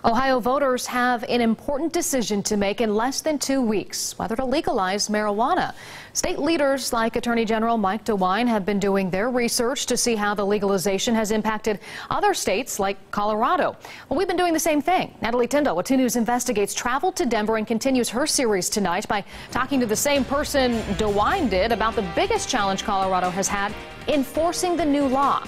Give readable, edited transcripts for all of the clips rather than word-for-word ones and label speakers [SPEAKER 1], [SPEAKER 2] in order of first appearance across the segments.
[SPEAKER 1] Ohio voters have an important decision to make in less than 2 weeks, whether to legalize marijuana. State leaders like Attorney General Mike DeWine have been doing their research to see how the legalization has impacted other states like Colorado. Well, we've been doing the same thing. Natalie Tyndall with 2 News Investigates traveled to Denver and continues her series tonight by talking to the same person DeWine did about the biggest challenge Colorado has had enforcing the new law.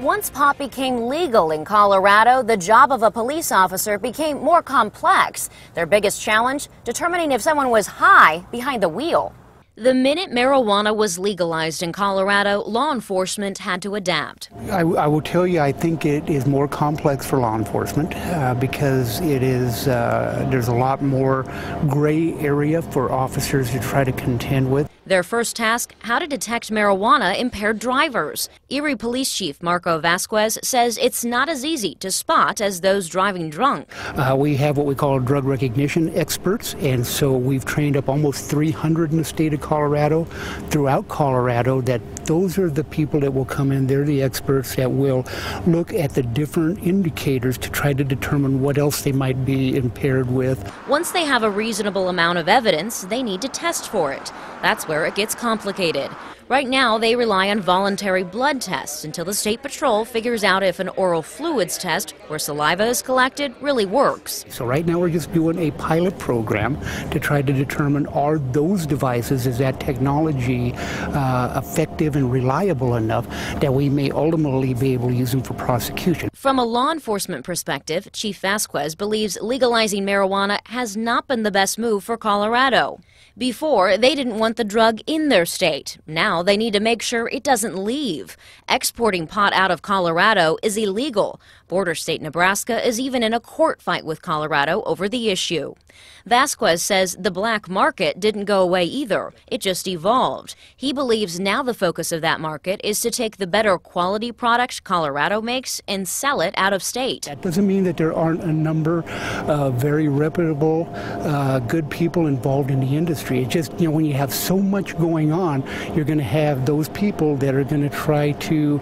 [SPEAKER 2] Once pot became legal in Colorado, the job of a police officer became more complex. Their biggest challenge, determining if someone was high behind the wheel. The minute marijuana was legalized in Colorado, law enforcement had to adapt.
[SPEAKER 3] I will tell you, I think it is more complex for law enforcement because it is there's a lot more gray area for officers to try to contend with.
[SPEAKER 2] Their first task, how to detect marijuana-impaired drivers. Erie Police Chief Marco Vasquez says it's not as easy to spot as those driving drunk.
[SPEAKER 3] We have what we call drug recognition experts, and so we've trained up almost 300 in the state of Colorado, throughout Colorado, that those are the people that will come in. They're the experts that will look at the different indicators to try to determine what else they might be impaired with.
[SPEAKER 2] Once they have a reasonable amount of evidence, they need to test for it. That's where it gets complicated. Right now, they rely on voluntary blood tests until the State Patrol figures out if an oral fluids test, where saliva is collected, really works.
[SPEAKER 3] So right now we're just doing a pilot program to try to determine, are those devices, is that technology effective and reliable enough that we may ultimately be able to use them for prosecution.
[SPEAKER 2] From a law enforcement perspective, Chief Vasquez believes legalizing marijuana has not been the best move for Colorado. Before, they didn't want the drug in their state. Now they need to make sure it doesn't leave. Exporting pot out of Colorado is illegal. Border state Nebraska is even in a court fight with Colorado over the issue. Vasquez says the black market didn't go away either. It just evolved. He believes now the focus of that market is to take the better quality product Colorado makes and sell it out of state.
[SPEAKER 3] That doesn't mean that there aren't a number of very reputable, good people involved in the industry. It's just, when you have so much going on, you're going to have those people that are going to try to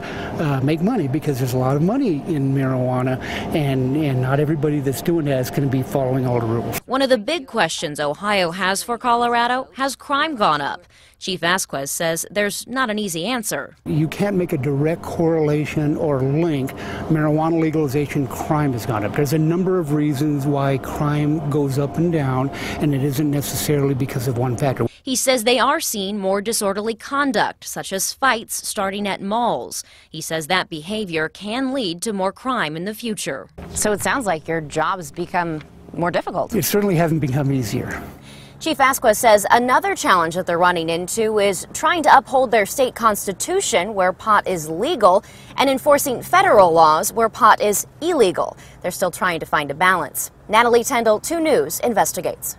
[SPEAKER 3] make money, because there's a lot of money in marijuana, and not everybody that's doing that is going to be following all the rules.
[SPEAKER 2] One of the big questions Ohio has for Colorado: has crime gone up? Chief Vasquez says there's not an easy answer.
[SPEAKER 3] You can't make a direct correlation or link marijuana legalization, crime has gone up. There's a number of reasons why crime goes up and down, and it isn't necessarily because of one factor.
[SPEAKER 2] He says they are seeing more disorderly conduct, such as fights starting at malls. He says that behavior can lead to more crime in the future.
[SPEAKER 4] So it sounds like your job's become more difficult.
[SPEAKER 3] It certainly hasn't become easier.
[SPEAKER 2] Chief Vasquez says another challenge that they're running into is trying to uphold their state constitution where pot is legal and enforcing federal laws where pot is illegal. They're still trying to find a balance. Natalie Tyndall, 2 News Investigates.